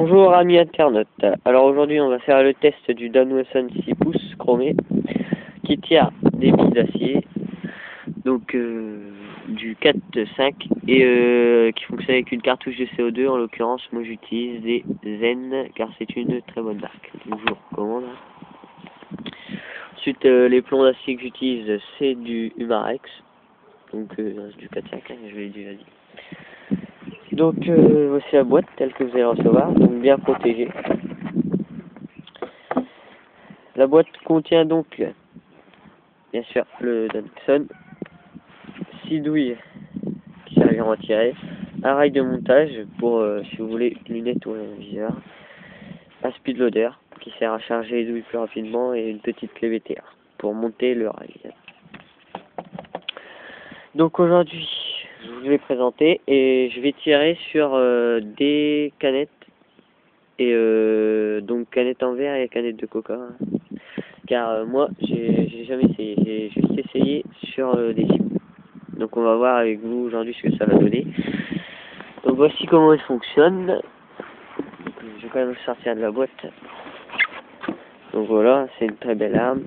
Bonjour amis internautes, alors aujourd'hui on va faire le test du Dan Wilson 6 pouces chromé qui tire des billes d'acier, donc du 4.5 et qui fonctionne avec une cartouche de CO2. En l'occurrence moi j'utilise des Zen car c'est une très bonne marque, donc je vous recommande. Ensuite les plombs d'acier que j'utilise c'est du Humarex, donc du 4.5 hein, je l'ai déjà dit. Donc voici la boîte telle que vous allez recevoir, donc bien protégée. La boîte contient donc bien sûr le Danson, 6 douilles qui serviront à tirer, un rail de montage pour si vous voulez lunettes ou un viseur, un speed loader qui sert à charger les douilles plus rapidement et une petite clé VTR pour monter le rail. Donc aujourd'hui je vous l'ai présenté et je vais tirer sur des canettes et donc canettes en verre et canettes de coca, car moi j'ai jamais essayé, j'ai juste essayé sur des cibles. Donc on va voir avec vous aujourd'hui ce que ça va donner. Donc voici comment il fonctionne. Je vais quand même le sortir de la boîte. Donc voilà, c'est une très belle arme.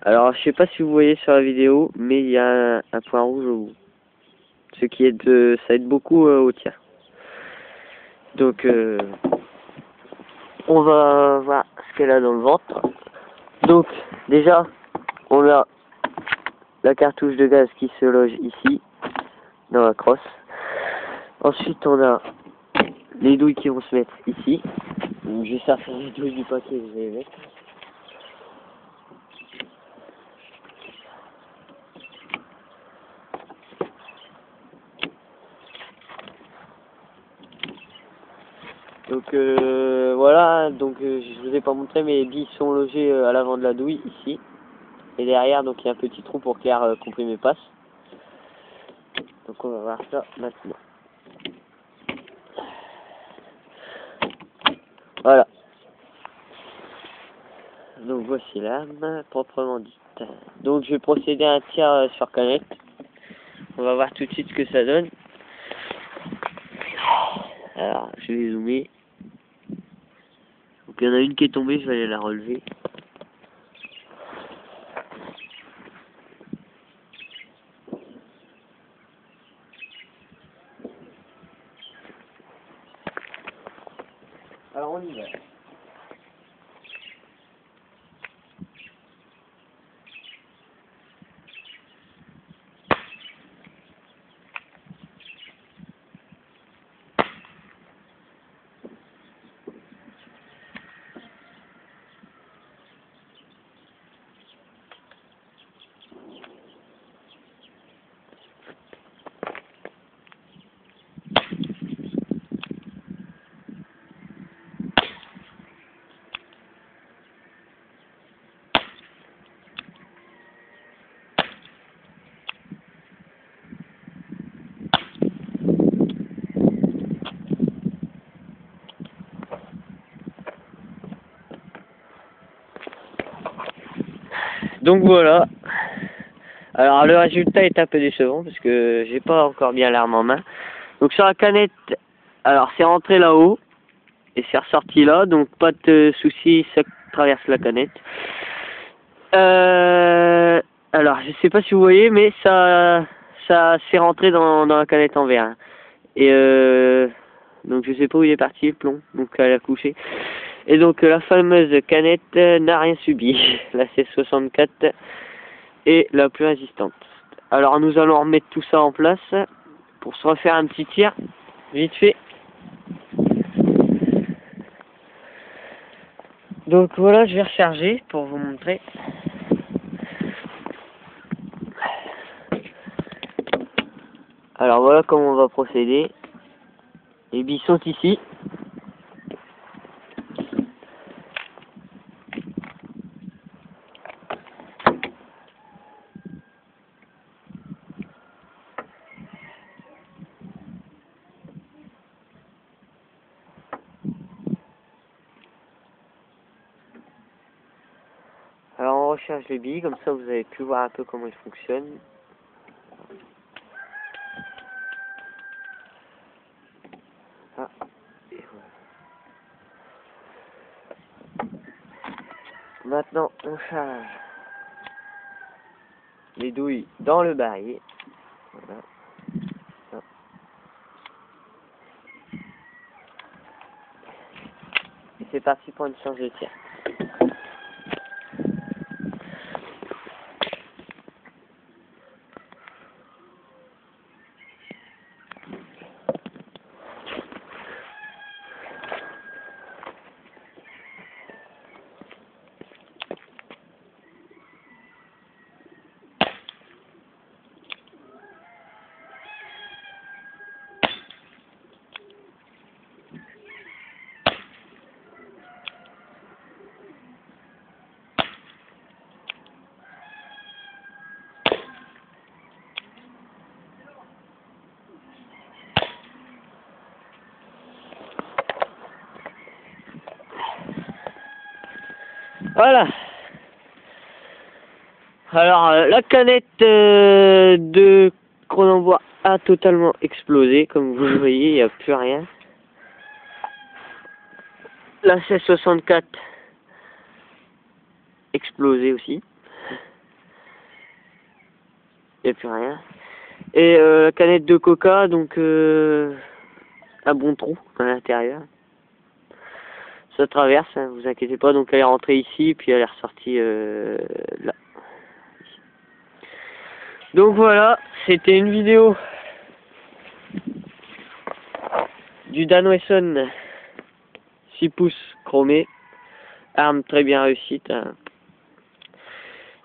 Alors je sais pas si vous voyez sur la vidéo, mais il y a un point rouge au bout. Ce qui aide, ça aide beaucoup au tir. Donc on va voir ce qu'elle a dans le ventre. Donc déjà on a la cartouche de gaz qui se loge ici dans la crosse. Ensuite on a les douilles qui vont se mettre ici. Donc, je vais sortir les douilles du paquet, je vais les mettre. Donc voilà, donc je vous ai pas montré, mais les billes sont logées à l'avant de la douille ici. Et derrière donc il y a un petit trou pour que l'air comprimé passe. Donc on va voir ça maintenant. Voilà. Donc voici l'arme proprement dite. Donc je vais procéder à un tir sur canette. On va voir tout de suite ce que ça donne. Alors je vais zoomer. Donc il y en a une qui est tombée, je vais aller la relever. Alors on y va. Donc voilà. Alors le résultat est un peu décevant parce que j'ai pas encore bien l'arme en main. Donc sur la canette, alors c'est rentré là-haut et c'est ressorti là, donc pas de souci, ça traverse la canette. Alors je sais pas si vous voyez, mais ça s'est rentré dans la canette en verre. Et donc je sais pas où il est parti le plomb, donc elle a couché. Et donc la fameuse canette n'a rien subi, la C64 est la plus résistante. Alors nous allons remettre tout ça en place pour se refaire un petit tir, vite fait. Donc voilà, je vais recharger pour vous montrer. Alors voilà comment on va procéder. Les billes sont ici. Alors on recharge les billes, comme ça vous avez pu voir un peu comment ils fonctionnent. Maintenant, on charge les douilles dans le barillet. Voilà. Hop. Et c'est parti pour une séance de tir. Voilà. Alors, la canette de Cronenbois a totalement explosé. Comme vous le voyez, il n'y a plus rien. La 1664 explosé aussi. Il n'y a plus rien. Et la canette de coca, donc un bon trou à l'intérieur. Ça traverse, hein, vous inquiétez pas. Donc elle est rentrée ici, puis elle est ressortie là. Donc voilà, c'était une vidéo du Dan Wesson 6 pouces chromé. Arme très bien réussite. Hein.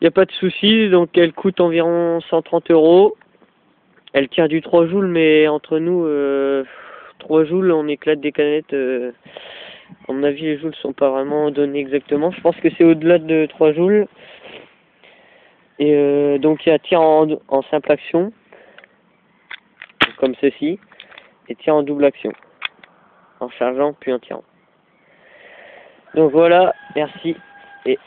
Il n'y a pas de souci, donc elle coûte environ 130 €. Elle tire du 3 joules, mais entre nous, 3 joules, on éclate des canettes. À mon avis, les joules sont pas vraiment donnés exactement. Je pense que c'est au-delà de 3 joules. Et donc il y a tir en simple action, comme ceci, et tir en double action, en chargeant puis en tirant. Donc voilà, merci et